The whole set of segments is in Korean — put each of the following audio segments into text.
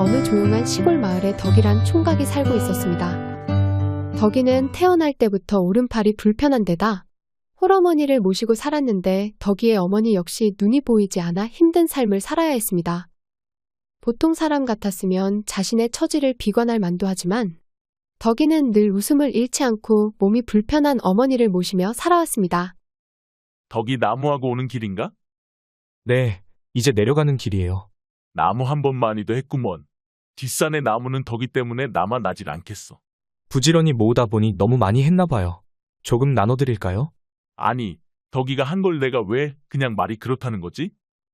어느 조용한 시골 마을에 덕이란 총각이 살고 있었습니다. 덕이는 태어날 때부터 오른팔이 불편한 데다 홀어머니를 모시고 살았는데 덕이의 어머니 역시 눈이 보이지 않아 힘든 삶을 살아야 했습니다. 보통 사람 같았으면 자신의 처지를 비관할 만도 하지만 덕이는 늘 웃음을 잃지 않고 몸이 불편한 어머니를 모시며 살아왔습니다. 덕이 나무하고 오는 길인가? 네, 이제 내려가는 길이에요. 나무 한 번만이도 했구먼. 뒷산의 나무는 덕이 때문에 남아나질 않겠어. 부지런히 모으다 보니 너무 많이 했나 봐요. 조금 나눠드릴까요? 아니, 덕이가 한 걸 내가 왜 그냥 말이 그렇다는 거지?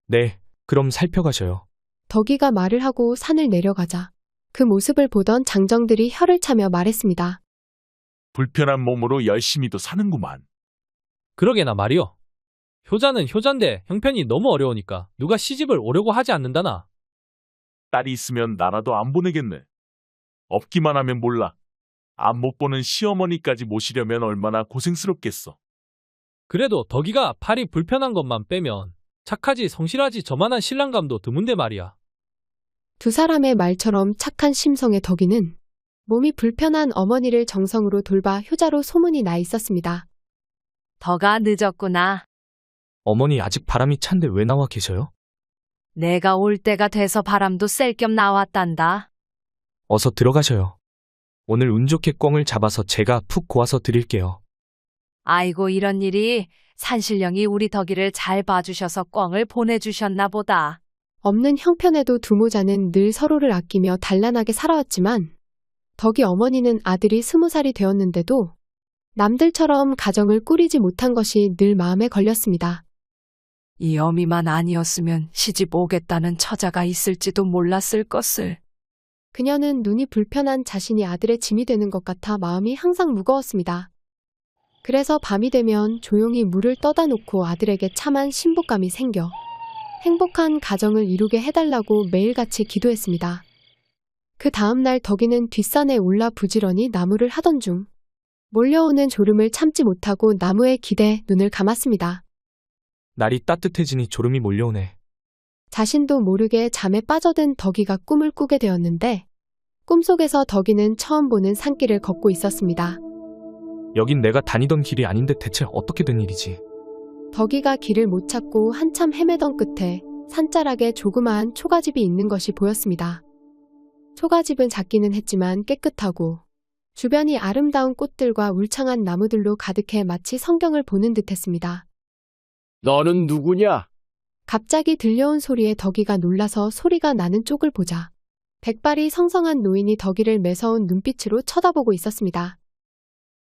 네, 그럼 살펴가셔요. 덕이가 말을 하고 산을 내려가자 그 모습을 보던 장정들이 혀를 차며 말했습니다. 불편한 몸으로 열심히도 사는구만. 그러게나 말이요. 효자는 효잔데 형편이 너무 어려우니까 누가 시집을 오려고 하지 않는다나. 딸이 있으면 나라도 안 보내겠네. 없기만 하면 몰라. 안 못 보는 시어머니까지 모시려면 얼마나 고생스럽겠어. 그래도 덕이가 팔이 불편한 것만 빼면 착하지 성실하지 저만한 신랑감도 드문데 말이야. 두 사람의 말처럼 착한 심성의 덕이는 몸이 불편한 어머니를 정성으로 돌봐 효자로 소문이 나 있었습니다. 덕아 늦었구나. 어머니 아직 바람이 찬데 왜 나와 계셔요? 내가 올 때가 돼서 바람도 쐴 겸 나왔단다. 어서 들어가셔요. 오늘 운 좋게 꿩을 잡아서 제가 푹 고아서 드릴게요. 아이고 이런 일이 산신령이 우리 덕이를 잘 봐주셔서 꿩을 보내주셨나 보다. 없는 형편에도 두 모자는 늘 서로를 아끼며 단란하게 살아왔지만 덕이 어머니는 아들이 20살이 되었는데도 남들처럼 가정을 꾸리지 못한 것이 늘 마음에 걸렸습니다. 이 어미만 아니었으면 시집 오겠다는 처자가 있을지도 몰랐을 것을. 그녀는 눈이 불편한 자신이 아들의 짐이 되는 것 같아 마음이 항상 무거웠습니다. 그래서 밤이 되면 조용히 물을 떠다 놓고 아들에게 참한 신복감이 생겨 행복한 가정을 이루게 해달라고 매일같이 기도했습니다. 그 다음날 덕이는 뒷산에 올라 부지런히 나무를 하던 중 몰려오는 졸음을 참지 못하고 나무에 기대 눈을 감았습니다. 날이 따뜻해지니 졸음이 몰려오네. 자신도 모르게 잠에 빠져든 덕이가 꿈을 꾸게 되었는데 꿈속에서 덕이는 처음 보는 산길을 걷고 있었습니다. 여긴 내가 다니던 길이 아닌데 대체 어떻게 된 일이지? 덕이가 길을 못 찾고 한참 헤매던 끝에 산자락에 조그마한 초가집이 있는 것이 보였습니다. 초가집은 작기는 했지만 깨끗하고 주변이 아름다운 꽃들과 울창한 나무들로 가득해 마치 성경을 보는 듯했습니다. 너는 누구냐? 갑자기 들려온 소리에 덕이가 놀라서 소리가 나는 쪽을 보자 백발이 성성한 노인이 덕이를 매서운 눈빛으로 쳐다보고 있었습니다.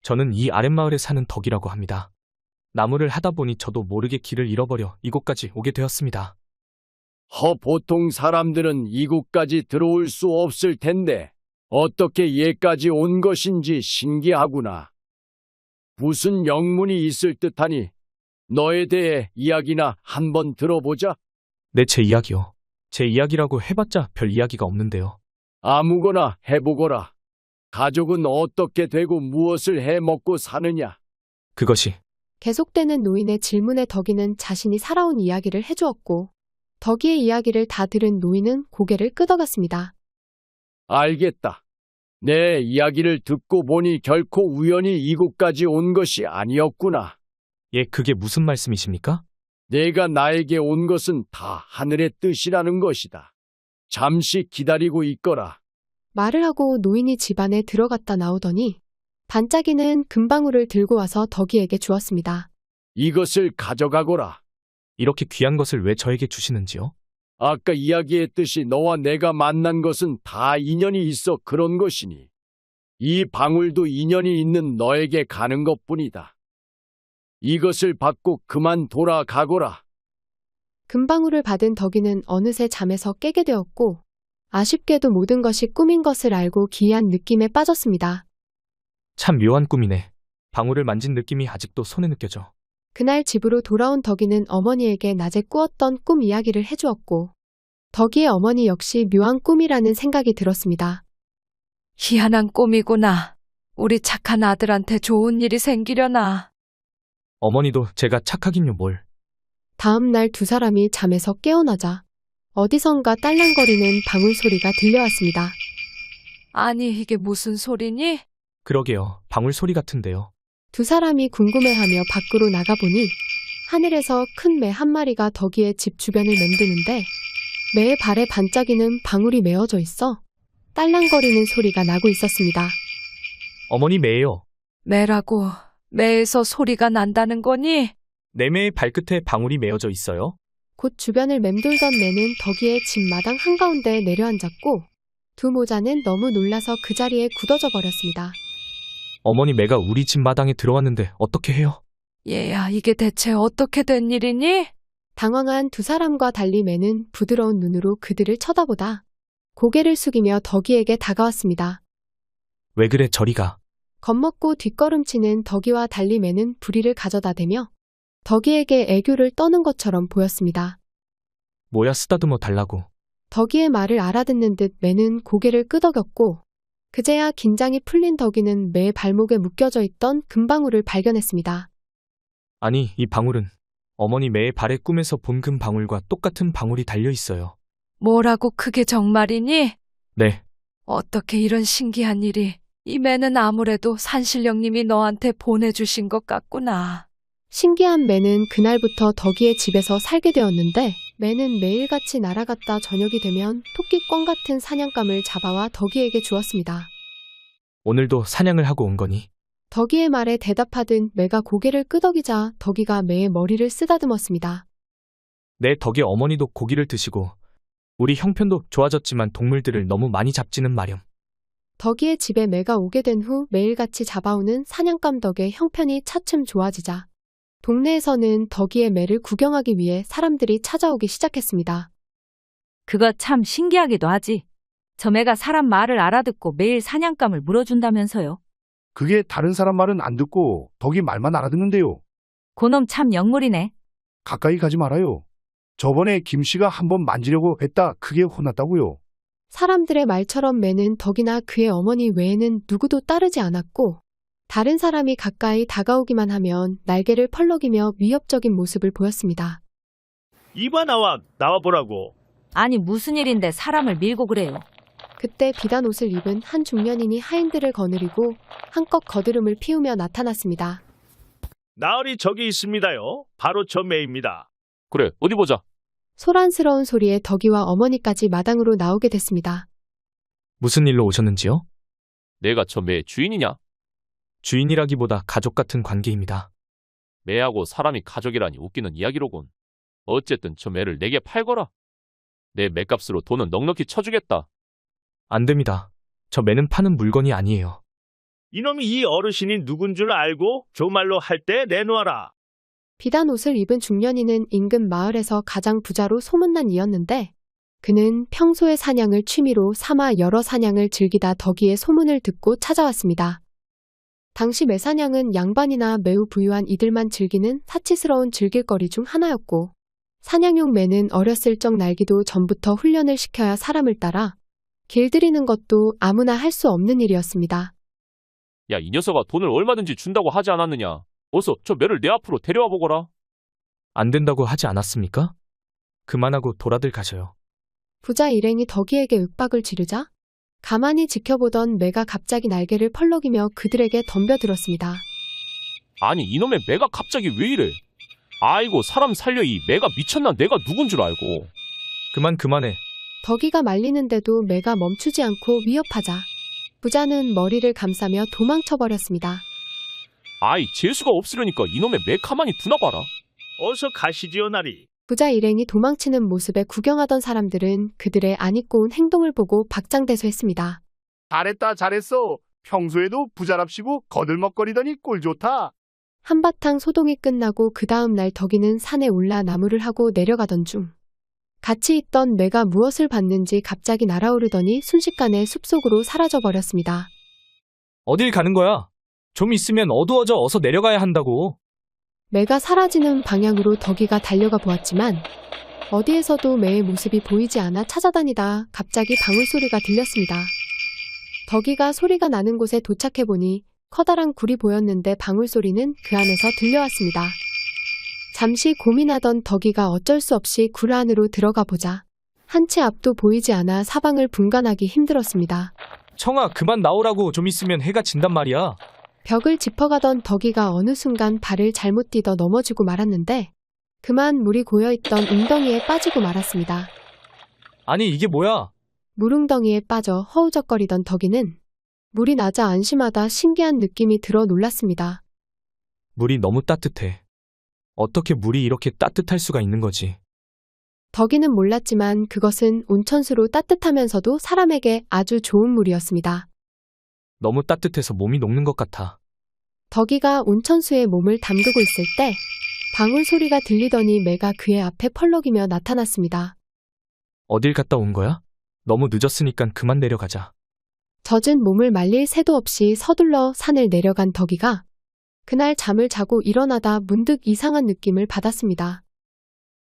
저는 이 아랫마을에 사는 덕이라고 합니다. 나무를 하다 보니 저도 모르게 길을 잃어버려 이곳까지 오게 되었습니다. 보통 사람들은 이곳까지 들어올 수 없을 텐데 어떻게 얘까지 온 것인지 신기하구나. 무슨 영문이 있을 듯하니 너에 대해 이야기나 한번 들어보자. 네, 제 이야기요. 제 이야기라고 해봤자 별 이야기가 없는데요. 아무거나 해보거라. 가족은 어떻게 되고 무엇을 해먹고 사느냐? 그것이 계속되는 노인의 질문에 덕이는 자신이 살아온 이야기를 해주었고 덕이의 이야기를 다 들은 노인은 고개를 끄덕였습니다. 알겠다. 내 이야기를 듣고 보니 결코 우연히 이곳까지 온 것이 아니었구나. 예, 그게 무슨 말씀이십니까? 내가 나에게 온 것은 다 하늘의 뜻이라는 것이다. 잠시 기다리고 있거라. 말을 하고 노인이 집 안에 들어갔다 나오더니 반짝이는 금방울을 들고 와서 덕이에게 주었습니다. 이것을 가져가거라. 이렇게 귀한 것을 왜 저에게 주시는지요? 아까 이야기했듯이 너와 내가 만난 것은 다 인연이 있어 그런 것이니 이 방울도 인연이 있는 너에게 가는 것뿐이다. 이것을 받고 그만 돌아가거라. 금방울을 받은 덕이는 어느새 잠에서 깨게 되었고 아쉽게도 모든 것이 꿈인 것을 알고 기이한 느낌에 빠졌습니다. 참 묘한 꿈이네. 방울을 만진 느낌이 아직도 손에 느껴져. 그날 집으로 돌아온 덕이는 어머니에게 낮에 꾸었던 꿈 이야기를 해주었고 덕이의 어머니 역시 묘한 꿈이라는 생각이 들었습니다. 희한한 꿈이구나. 우리 착한 아들한테 좋은 일이 생기려나. 어머니도 제가 착하긴요 뭘. 다음 날 두 사람이 잠에서 깨어나자 어디선가 딸랑거리는 방울 소리가 들려왔습니다. 아니, 이게 무슨 소리니? 그러게요. 방울 소리 같은데요. 두 사람이 궁금해하며 밖으로 나가보니 하늘에서 큰 매 한 마리가 덕이의 집 주변을 맴도는데 매의 발에 반짝이는 방울이 메어져 있어 딸랑거리는 소리가 나고 있었습니다. 어머니 매예요. 매라고 매에서 소리가 난다는 거니? 내 매의 발끝에 방울이 메어져 있어요. 곧 주변을 맴돌던 매는 덕이의 집 마당 한가운데에 내려앉았고 두 모자는 너무 놀라서 그 자리에 굳어져 버렸습니다. 어머니 매가 우리 집 마당에 들어왔는데 어떻게 해요? 얘야, 이게 대체 어떻게 된 일이니? 당황한 두 사람과 달리 매는 부드러운 눈으로 그들을 쳐다보다 고개를 숙이며 덕이에게 다가왔습니다. 왜 그래 저리 가. 겁먹고 뒷걸음치는 덕이와 달리 매는 부리를 가져다 대며 덕이에게 애교를 떠는 것처럼 보였습니다. 뭐야 쓰다듬어 달라고. 덕이의 말을 알아듣는 듯 매는 고개를 끄덕였고 그제야 긴장이 풀린 덕이는 매의 발목에 묶여져 있던 금방울을 발견했습니다. 아니 이 방울은 어머니 매의 발에 꿈에서 본 금방울과 똑같은 방울이 달려 있어요. 뭐라고, 그게 정말이니? 네. 어떻게 이런 신기한 일이? 이 매는 아무래도 산신령님이 너한테 보내주신 것 같구나. 신기한 매는 그날부터 덕이의 집에서 살게 되었는데 매는 매일같이 날아갔다 저녁이 되면 토끼꽝 같은 사냥감을 잡아와 덕이에게 주었습니다. 오늘도 사냥을 하고 온 거니? 덕이의 말에 대답하듯 매가 고개를 끄덕이자 덕이가 매의 머리를 쓰다듬었습니다. 내 덕의 어머니도 고기를 드시고 우리 형편도 좋아졌지만 동물들을 너무 많이 잡지는 마렴. 덕이의 집에 매가 오게 된 후 매일같이 잡아오는 사냥감 덕의 형편이 차츰 좋아지자 동네에서는 덕이의 매를 구경하기 위해 사람들이 찾아오기 시작했습니다. 그거 참 신기하기도 하지. 저 매가 사람 말을 알아듣고 매일 사냥감을 물어준다면서요. 그게 다른 사람 말은 안 듣고 덕이 말만 알아듣는데요. 그놈 참 영물이네. 가까이 가지 말아요. 저번에 김씨가 한번 만지려고 했다 크게 혼났다고요. 사람들의 말처럼 매는 덕이나 그의 어머니 외에는 누구도 따르지 않았고 다른 사람이 가까이 다가오기만 하면 날개를 펄럭이며 위협적인 모습을 보였습니다. 이봐 나와보라고. 아니 무슨 일인데 사람을 밀고 그래요. 그때 비단 옷을 입은 한 중년인이 하인들을 거느리고 한껏 거드름을 피우며 나타났습니다. 나으리 저기 있습니다요. 바로 저 매입니다. 그래, 어디 보자. 소란스러운 소리에 덕이와 어머니까지 마당으로 나오게 됐습니다. 무슨 일로 오셨는지요? 내가 저 매의 주인이냐? 주인이라기보다 가족 같은 관계입니다. 매하고 사람이 가족이라니 웃기는 이야기로군. 어쨌든 저 매를 내게 팔거라. 내 매값으로 돈은 넉넉히 쳐주겠다. 안 됩니다. 저 매는 파는 물건이 아니에요. 이놈이 이 어르신이 누군 줄 알고 조말로 할 때 내놓아라. 비단 옷을 입은 중년인은 인근 마을에서 가장 부자로 소문난 이였는데 그는 평소에 사냥을 취미로 삼아 여러 사냥을 즐기다 덕이의 소문을 듣고 찾아왔습니다. 당시 매사냥은 양반이나 매우 부유한 이들만 즐기는 사치스러운 즐길거리 중 하나였고 사냥용 매는 어렸을 적 날기도 전부터 훈련을 시켜야 사람을 따라 길들이는 것도 아무나 할 수 없는 일이었습니다. 야, 이 녀석아 돈을 얼마든지 준다고 하지 않았느냐? 어서 저 매를 내 앞으로 데려와 보거라. 안 된다고 하지 않았습니까? 그만하고 돌아들 가셔요. 부자 일행이 덕이에게 윽박을 지르자 가만히 지켜보던 매가 갑자기 날개를 펄럭이며 그들에게 덤벼들었습니다. 아니 이놈의 매가 갑자기 왜 이래? 아이고 사람 살려 이 매가 미쳤나 내가 누군 줄 알고. 그만해. 덕이가 말리는데도 매가 멈추지 않고 위협하자 부자는 머리를 감싸며 도망쳐버렸습니다. 아이 재수가 없으려니까 이놈의 매 가만히 두나 봐라. 어서 가시지요 나리. 부자 일행이 도망치는 모습에 구경하던 사람들은 그들의 안 입고 온 행동을 보고 박장대소했습니다. 잘했어. 평소에도 부자랍시고 거들먹거리더니 꼴 좋다. 한바탕 소동이 끝나고 그 다음 날 덕이는 산에 올라 나무를 하고 내려가던 중 같이 있던 매가 무엇을 봤는지 갑자기 날아오르더니 순식간에 숲속으로 사라져버렸습니다. 어딜 가는 거야? 좀 있으면 어두워져 어서 내려가야 한다고. 매가 사라지는 방향으로 덕이가 달려가 보았지만 어디에서도 매의 모습이 보이지 않아 찾아다니다 갑자기 방울 소리가 들렸습니다. 덕이가 소리가 나는 곳에 도착해보니 커다란 굴이 보였는데 방울 소리는 그 안에서 들려왔습니다. 잠시 고민하던 덕이가 어쩔 수 없이 굴 안으로 들어가 보자 한 치 앞도 보이지 않아 사방을 분간하기 힘들었습니다. 청아, 그만 나오라고. 좀 있으면 해가 진단 말이야. 벽을 짚어가던 덕이가 어느 순간 발을 잘못 디뎌 넘어지고 말았는데 그만 물이 고여있던 웅덩이에 빠지고 말았습니다. 아니, 이게 뭐야? 물웅덩이에 빠져 허우적거리던 덕이는 물이 낮아 안심하다 신기한 느낌이 들어 놀랐습니다. 물이 너무 따뜻해. 어떻게 물이 이렇게 따뜻할 수가 있는 거지? 덕이는 몰랐지만 그것은 온천수로 따뜻하면서도 사람에게 아주 좋은 물이었습니다. 너무 따뜻해서 몸이 녹는 것 같아. 덕이가 온천수에 몸을 담그고 있을 때 방울 소리가 들리더니 매가 그의 앞에 펄럭이며 나타났습니다. 어딜 갔다 온 거야? 너무 늦었으니까 그만 내려가자. 젖은 몸을 말릴 새도 없이 서둘러 산을 내려간 덕이가 그날 잠을 자고 일어나다 문득 이상한 느낌을 받았습니다.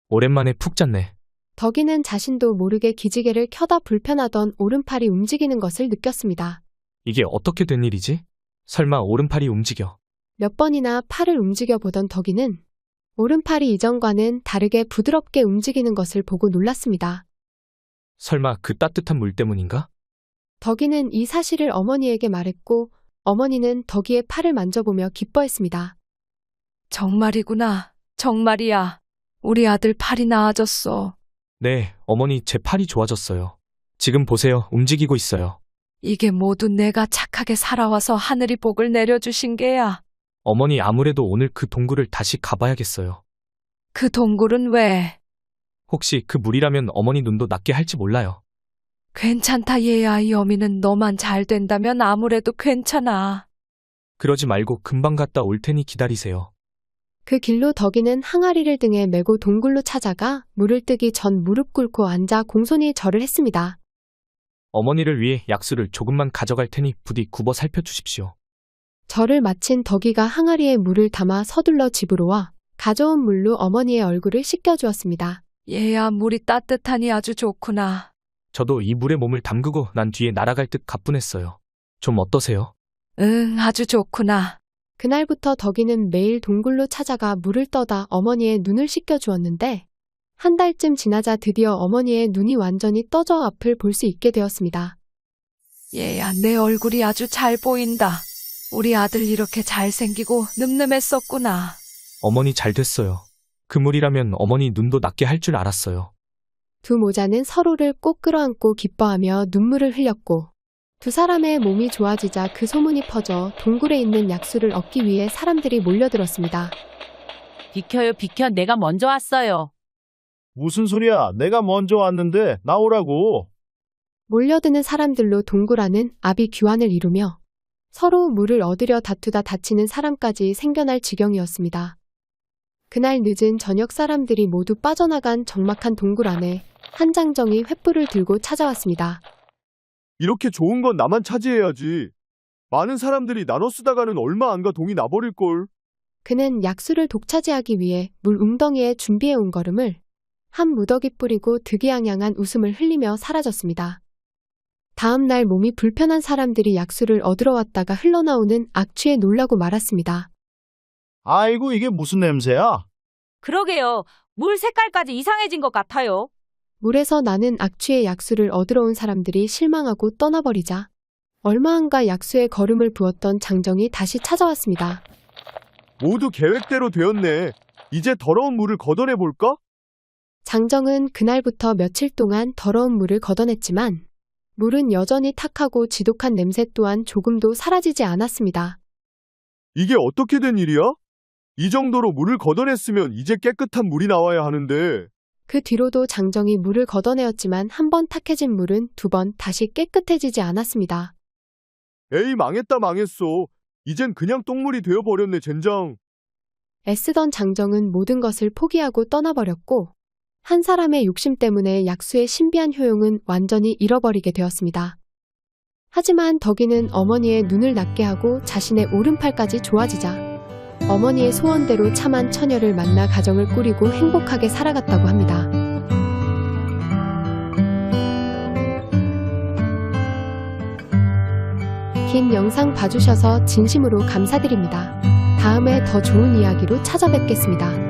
오랜만에 푹 잤네. 덕이는 자신도 모르게 기지개를 켜다 불편하던 오른팔이 움직이는 것을 느꼈습니다. 이게 어떻게 된 일이지? 설마 오른팔이 움직여? 몇 번이나 팔을 움직여 보던 덕이는 오른팔이 이전과는 다르게 부드럽게 움직이는 것을 보고 놀랐습니다. 설마 그 따뜻한 물 때문인가? 덕이는 이 사실을 어머니에게 말했고 어머니는 덕이의 팔을 만져보며 기뻐했습니다. 정말이구나. 정말이야. 우리 아들 팔이 나아졌어. 네, 어머니, 제 팔이 좋아졌어요. 지금 보세요. 움직이고 있어요. 이게 모두 내가 착하게 살아와서 하늘이 복을 내려주신 게야. 어머니, 아무래도 오늘 그 동굴을 다시 가봐야겠어요. 그 동굴은 왜? 혹시 그 물이라면 어머니 눈도 낫게 할지 몰라요. 괜찮다 얘야. 이 어미는 너만 잘 된다면 아무래도 괜찮아. 그러지 말고 금방 갔다 올 테니 기다리세요. 그 길로 덕이는 항아리를 등에 메고 동굴로 찾아가 물을 뜨기 전 무릎 꿇고 앉아 공손히 절을 했습니다. 어머니를 위해 약수를 조금만 가져갈 테니 부디 굽어 살펴주십시오. 절을 마친 덕이가 항아리에 물을 담아 서둘러 집으로 와 가져온 물로 어머니의 얼굴을 씻겨주었습니다. 얘야, 물이 따뜻하니 아주 좋구나. 저도 이 물에 몸을 담그고 난 뒤에 날아갈 듯 가뿐했어요. 좀 어떠세요? 응, 아주 좋구나. 그날부터 덕이는 매일 동굴로 찾아가 물을 떠다 어머니의 눈을 씻겨주었는데 한 달쯤 지나자 드디어 어머니의 눈이 완전히 떠져 앞을 볼 수 있게 되었습니다. 얘야, 내 얼굴이 아주 잘 보인다. 우리 아들 이렇게 잘생기고 늠름했었구나. 어머니 잘 됐어요. 그 물이라면 어머니 눈도 낫게 할 줄 알았어요. 두 모자는 서로를 꼭 끌어안고 기뻐하며 눈물을 흘렸고 두 사람의 몸이 좋아지자 그 소문이 퍼져 동굴에 있는 약수를 얻기 위해 사람들이 몰려들었습니다. 비켜요, 비켜. 내가 먼저 왔어요. 무슨 소리야? 내가 먼저 왔는데 나오라고. 몰려드는 사람들로 동굴 안은 아비규환을 이루며 서로 물을 얻으려 다투다 다치는 사람까지 생겨날 지경이었습니다. 그날 늦은 저녁 사람들이 모두 빠져나간 적막한 동굴 안에 한장정이 횃불을 들고 찾아왔습니다. 이렇게 좋은 건 나만 차지해야지. 많은 사람들이 나눠 쓰다가는 얼마 안 가 동이 나버릴걸. 그는 약수를 독차지하기 위해 물 웅덩이에 준비해온 거름을 한 무더기 뿌리고 득이양양한 웃음을 흘리며 사라졌습니다. 다음 날 몸이 불편한 사람들이 약수를 얻으러 왔다가 흘러나오는 악취에 놀라고 말았습니다. 아이고, 이게 무슨 냄새야? 그러게요. 물 색깔까지 이상해진 것 같아요. 물에서 나는 악취의 약수를 얻으러 온 사람들이 실망하고 떠나버리자 얼마 안가 약수에 거름을 부었던 장정이 다시 찾아왔습니다. 모두 계획대로 되었네. 이제 더러운 물을 걷어내볼까? 장정은 그날부터 며칠 동안 더러운 물을 걷어냈지만 물은 여전히 탁하고 지독한 냄새 또한 조금도 사라지지 않았습니다. 이게 어떻게 된 일이야? 이 정도로 물을 걷어냈으면 이제 깨끗한 물이 나와야 하는데. 그 뒤로도 장정이 물을 걷어내었지만 한 번 탁해진 물은 두 번 다시 깨끗해지지 않았습니다. 에이, 망했다 망했어. 이젠 그냥 똥물이 되어버렸네 젠장. 애쓰던 장정은 모든 것을 포기하고 떠나버렸고 한 사람의 욕심 때문에 약수의 신비한 효용은 완전히 잃어버리게 되었습니다. 하지만 덕이는 어머니의 눈을 낫게 하고 자신의 오른팔까지 좋아지자 어머니의 소원대로 참한 처녀를 만나 가정을 꾸리고 행복하게 살아갔다고 합니다. 긴 영상 봐주셔서 진심으로 감사드립니다. 다음에 더 좋은 이야기로 찾아뵙겠습니다.